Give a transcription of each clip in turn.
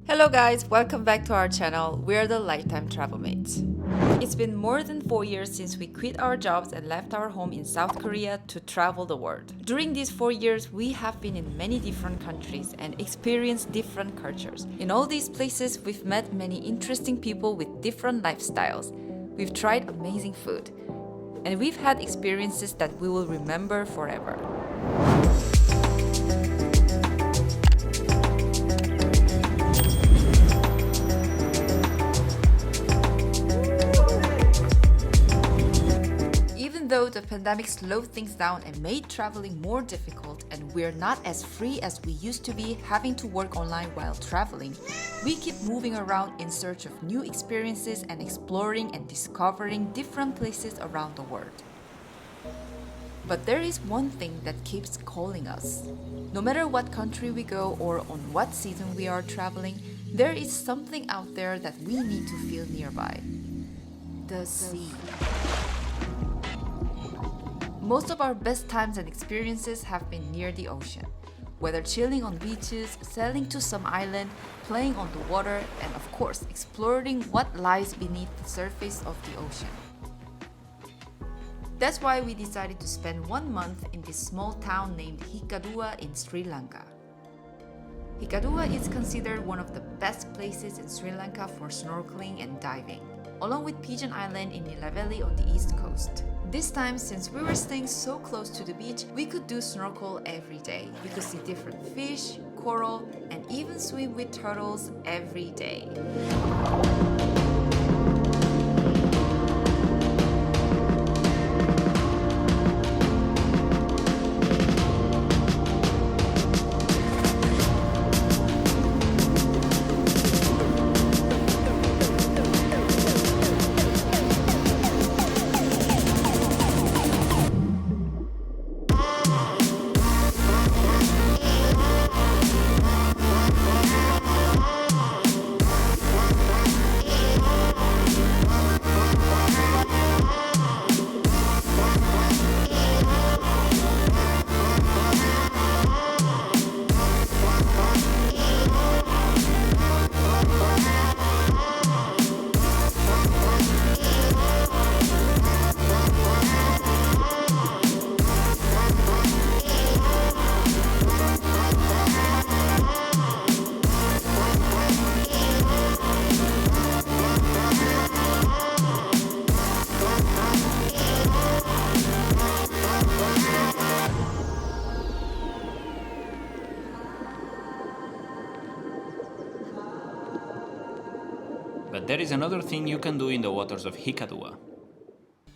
Hello guys, welcome back to our channel. We're the Lifetime Travelmates. It's been more than 4 years since we quit our jobs and left our home in South Korea to travel the world. During these 4 years, we have been in many different countries and experienced different cultures. In all these places, we've met many interesting people with different lifestyles. We've tried amazing food. And we've had experiences that we will remember forever. Though the pandemic slowed things down and made traveling more difficult, and we're not as free as we used to be having to work online while traveling, we keep moving around in search of new experiences and exploring and discovering different places around the world. But there is one thing that keeps calling us. No matter what country we go or on what season we are traveling, there is something out there that we need to feel nearby. The sea. Most of our best times and experiences have been near the ocean, whether chilling on beaches, sailing to some island, playing on the water, and of course, exploring what lies beneath the surface of the ocean. That's why we decided to spend 1 month in this small town named Hikkaduwa in Sri Lanka. Hikkaduwa is considered one of the best places in Sri Lanka for snorkeling and diving, along with Pigeon Island in Nilaveli on the east coast. This time, since we were staying so close to the beach, we could do snorkel every day. We could see different fish, coral, and even swim with turtles every day. But there is another thing you can do in the waters of Hikkaduwa.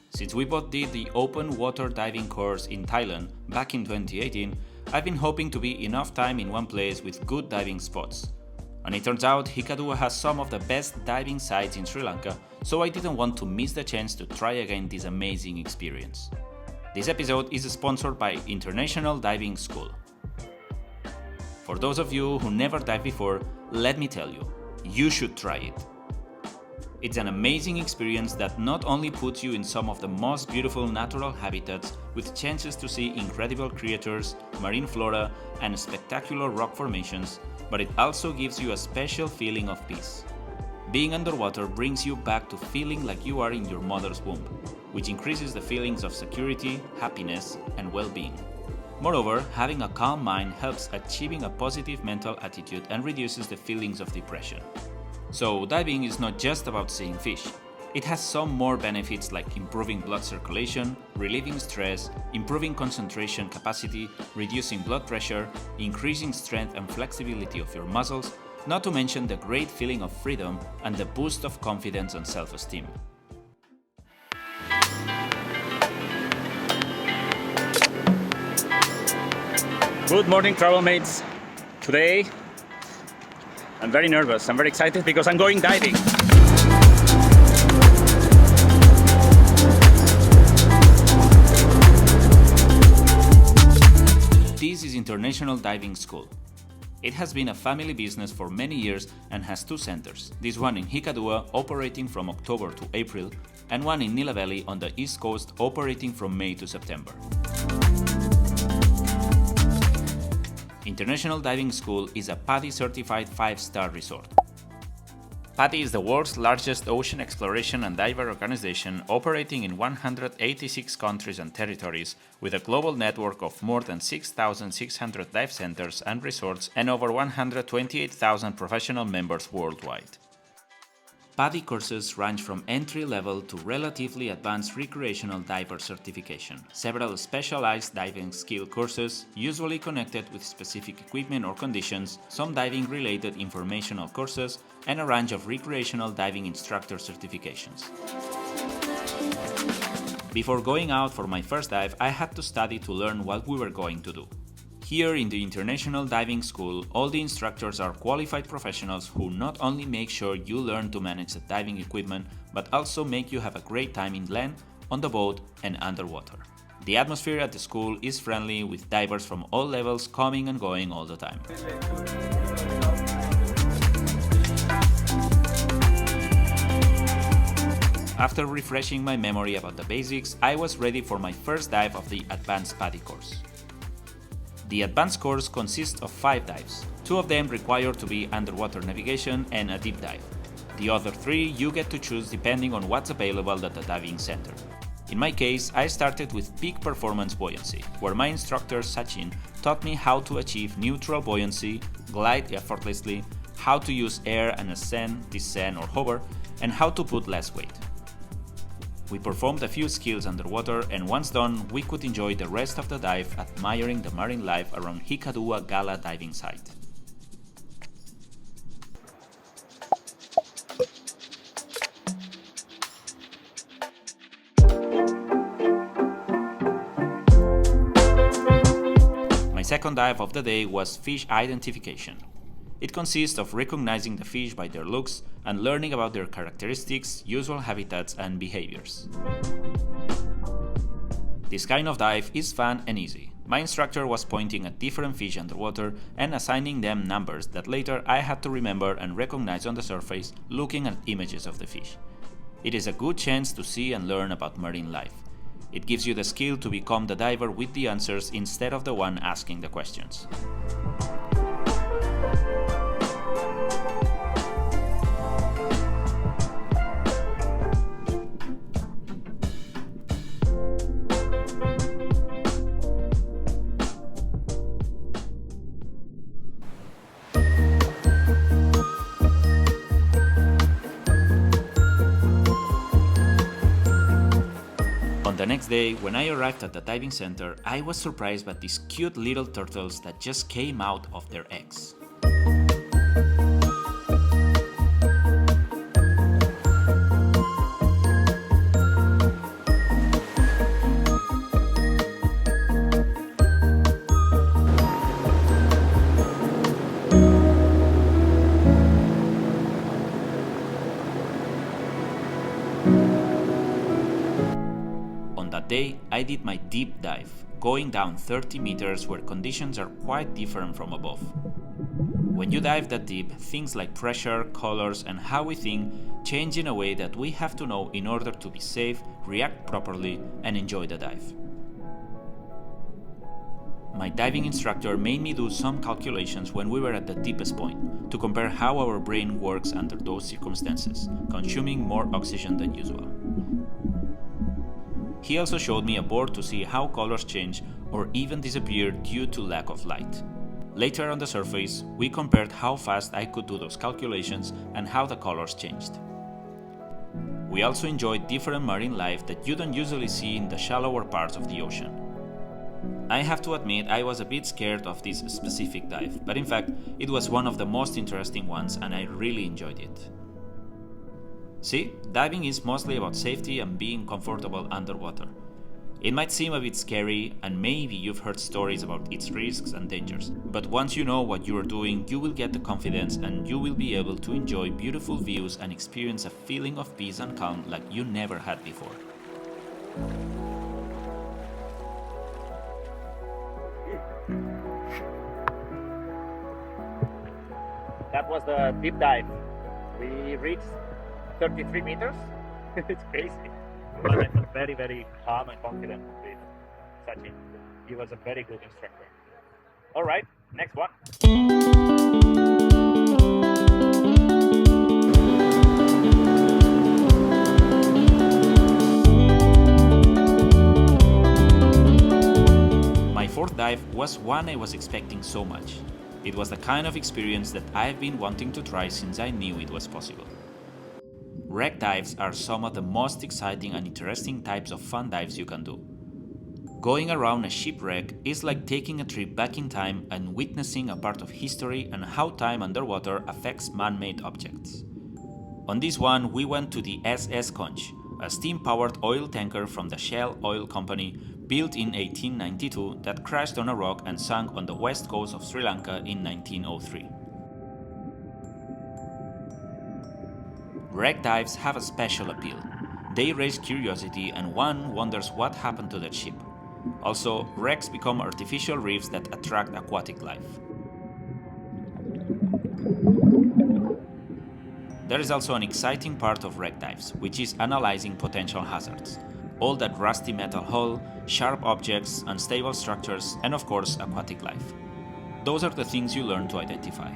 Since we both did the open water diving course in Thailand back in 2018, I've been hoping to be enough time in one place with good diving spots. And it turns out Hikkaduwa has some of the best diving sites in Sri Lanka, so I didn't want to miss the chance to try again this amazing experience. This episode is sponsored by International Diving School. For those of you who never dived before, let me tell you, you should try it. It's an amazing experience that not only puts you in some of the most beautiful natural habitats with chances to see incredible creatures, marine flora, and spectacular rock formations, but it also gives you a special feeling of peace. Being underwater brings you back to feeling like you are in your mother's womb, which increases the feelings of security, happiness, and well-being. Moreover, having a calm mind helps achieving a positive mental attitude and reduces the feelings of depression. So diving is not just about seeing fish. It has some more benefits like improving blood circulation, relieving stress, improving concentration capacity, reducing blood pressure, increasing strength and flexibility of your muscles, not to mention the great feeling of freedom and the boost of confidence and self-esteem. Good morning, Travelmates. Today, I'm very nervous. I'm very excited because I'm going diving. This is International Diving School. It has been a family business for many years and has 2 centers, this one in Hikkaduwa operating from October to April, and one in Nilaveli on the East Coast operating from May to September. International Diving School is a PADI certified 5-star resort. PADI is the world's largest ocean exploration and diver organization operating in 186 countries and territories with a global network of more than 6,600 dive centers and resorts and over 128,000 professional members worldwide. PADI courses range from entry-level to relatively advanced recreational diver certification, several specialized diving skill courses, usually connected with specific equipment or conditions, some diving-related informational courses, and a range of recreational diving instructor certifications. Before going out for my first dive, I had to study to learn what we were going to do. Here in the International Diving School, all the instructors are qualified professionals who not only make sure you learn to manage the diving equipment, but also make you have a great time in land, on the boat, and underwater. The atmosphere at the school is friendly, with divers from all levels coming and going all the time. After refreshing my memory about the basics, I was ready for my first dive of the Advanced PADI course. The advanced course consists of 5 dives. 2 of them require to be underwater navigation and a deep dive. The other 3 you get to choose depending on what's available at the diving center. In my case, I started with peak performance buoyancy, where my instructor Sachin taught me how to achieve neutral buoyancy, glide effortlessly, how to use air and ascend, descend or hover, and how to put less weight. We performed a few skills underwater, and once done, we could enjoy the rest of the dive admiring the marine life around Hikkaduwa Gala diving site. My second dive of the day was fish identification. It consists of recognizing the fish by their looks and learning about their characteristics, usual habitats, and behaviors. This kind of dive is fun and easy. My instructor was pointing at different fish underwater and assigning them numbers that later I had to remember and recognize on the surface looking at images of the fish. It is a good chance to see and learn about marine life. It gives you the skill to become the diver with the answers instead of the one asking the questions. On the next day, when I arrived at the diving center, I was surprised by these cute little turtles that just came out of their eggs. That day, I did my deep dive, going down 30 meters where conditions are quite different from above. When you dive that deep, things like pressure, colors, and how we think change in a way that we have to know in order to be safe, react properly, and enjoy the dive. My diving instructor made me do some calculations when we were at the deepest point to compare how our brain works under those circumstances, consuming more oxygen than usual. He also showed me a board to see how colors change or even disappear due to lack of light. Later on the surface, we compared how fast I could do those calculations and how the colors changed. We also enjoyed different marine life that you don't usually see in the shallower parts of the ocean. I have to admit I was a bit scared of this specific dive, but in fact it was one of the most interesting ones and I really enjoyed it. See, diving is mostly about safety and being comfortable underwater. It might seem a bit scary and maybe you've heard stories about its risks and dangers, but once you know what you are doing, you will get the confidence and you will be able to enjoy beautiful views and experience a feeling of peace and calm like you never had before. That was the deep dive. We reached 33 meters. It's crazy. But I felt very, very calm and confident with Sachin. He was a very good instructor. All right, next one. fourth dive was one I was expecting so much. It was the kind of experience that I've been wanting to try since I knew it was possible. Wreck dives are some of the most exciting and interesting types of fun dives you can do. Going around a shipwreck is like taking a trip back in time and witnessing a part of history and how time underwater affects man-made objects. On this one, we went to the SS Conch, a steam-powered oil tanker from the Shell Oil Company built in 1892 that crashed on a rock and sank on the west coast of Sri Lanka in 1903. Wreck dives have a special appeal. They raise curiosity and one wonders what happened to that ship. Also, wrecks become artificial reefs that attract aquatic life. There is also an exciting part of wreck dives, which is analyzing potential hazards. All that rusty metal hull, sharp objects, unstable structures, and of course, aquatic life. Those are the things you learn to identify.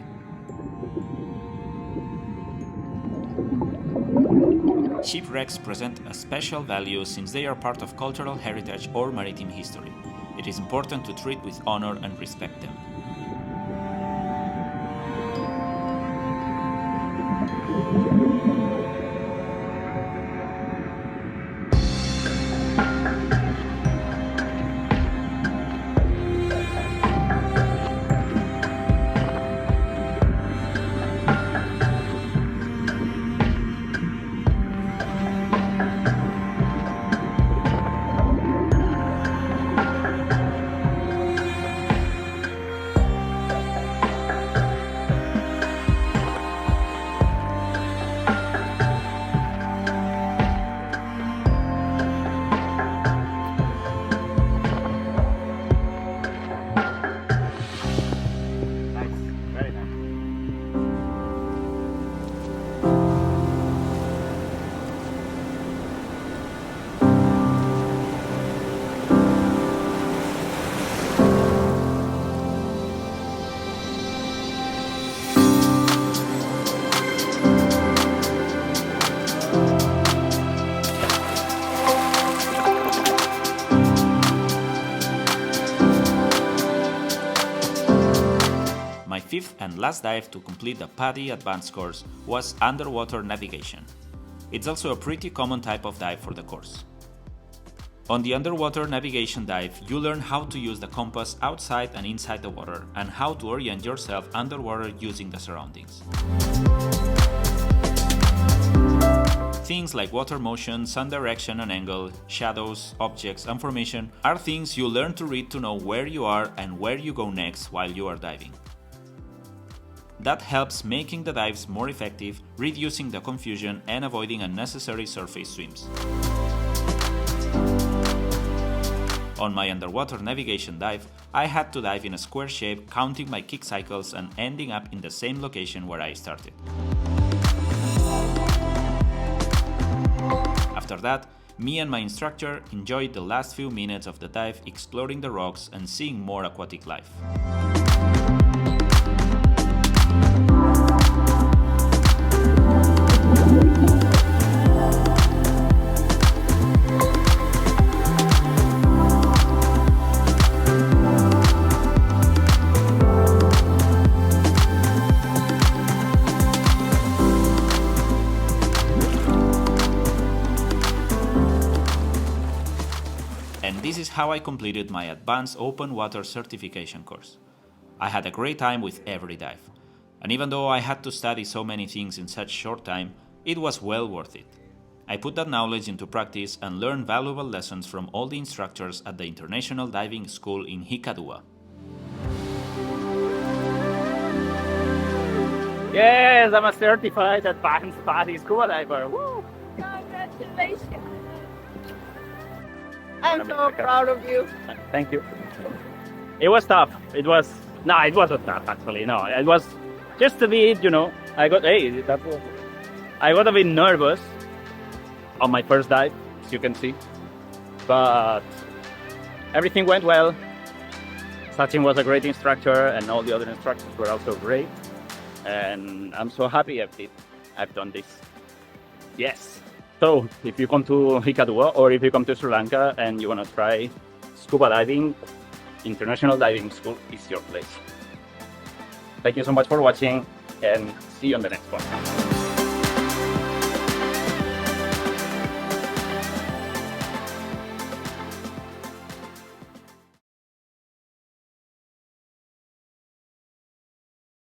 Shipwrecks present a special value since they are part of cultural heritage or maritime history. It is important to treat with honor and respect them. My fifth and last dive to complete the PADI advanced course was underwater navigation. It's also a pretty common type of dive for the course. On the underwater navigation dive, you learn how to use the compass outside and inside the water and how to orient yourself underwater using the surroundings. Things like water motion, sun direction and angle, shadows, objects, and formation are things you learn to read to know where you are and where you go next while you are diving. That helps making the dives more effective, reducing the confusion and avoiding unnecessary surface swims. On my underwater navigation dive, I had to dive in a square shape, counting my kick cycles and ending up in the same location where I started. After that, me and my instructor enjoyed the last few minutes of the dive exploring the rocks and seeing more aquatic life. And this is how I completed my Advanced Open Water Certification course. I had a great time with every dive. And even though I had to study so many things in such short time, it was well worth it. I put that knowledge into practice and learned valuable lessons from all the instructors at the International Diving School in Hikkaduwa. Yes, I'm a certified advanced PADI scuba diver. Woo! Congratulations. I'm so proud of you. Thank you. It was tough. It wasn't tough actually. No, it was just a bit, I got a bit nervous on my first dive, as you can see. But everything went well. Sachin was a great instructor and all the other instructors were also great. And I'm so happy I've done this. Yes. So if you come to Hikkaduwa or if you come to Sri Lanka and you want to try scuba diving, International Diving School is your place. Thank you so much for watching and see you on the next one.